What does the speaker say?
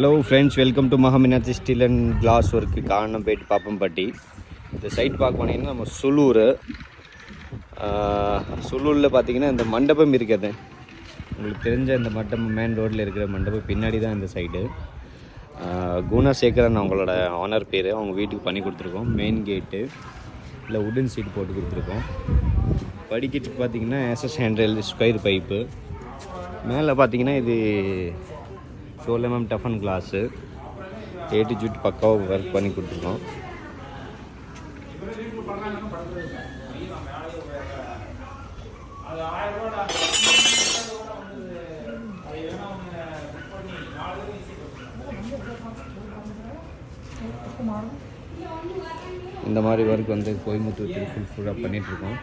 Hello friends, welcome to Mahameenakshi steel and glass work Karanampettu Pappampatti. இந்த site பார்க்க போனீங்கன்னா நம்ம சுலூரில் பார்த்தீங்கன்னா இந்த மண்டபம் இருக்குது. உங்களுக்கு தெரிஞ்ச இந்த மண்டபம் மெயின் ரோட்டில் இருக்கிற மண்டபம் பின்னாடி தான் இந்த சைடு. குணசேகரன் அவங்களோட ஓனர் பேர். அவங்க வீட்டுக்கு பண்ணி கொடுத்துருக்கோம். மெயின் கேட்டு இல்லை உடன் சீட் போட்டு கொடுத்துருக்கோம். படிக்கட்டுக்கு பார்த்தீங்கன்னா எஸ்எஸ் ஹேண்ட்ரெல் ஸ்கொயர் பைப்பு. மேலே பார்த்தீங்கன்னா இது 12 mm டஃபன் கிளாஸு. ஏட்டு ஜூட் பக்காவாக ஒர்க் பண்ணி கொடுத்துருக்கோம். இந்த மாதிரி ஒர்க் வந்து கோயம்புத்தூர் ஃபுல்லாக பண்ணிகிட்ருக்கோம்.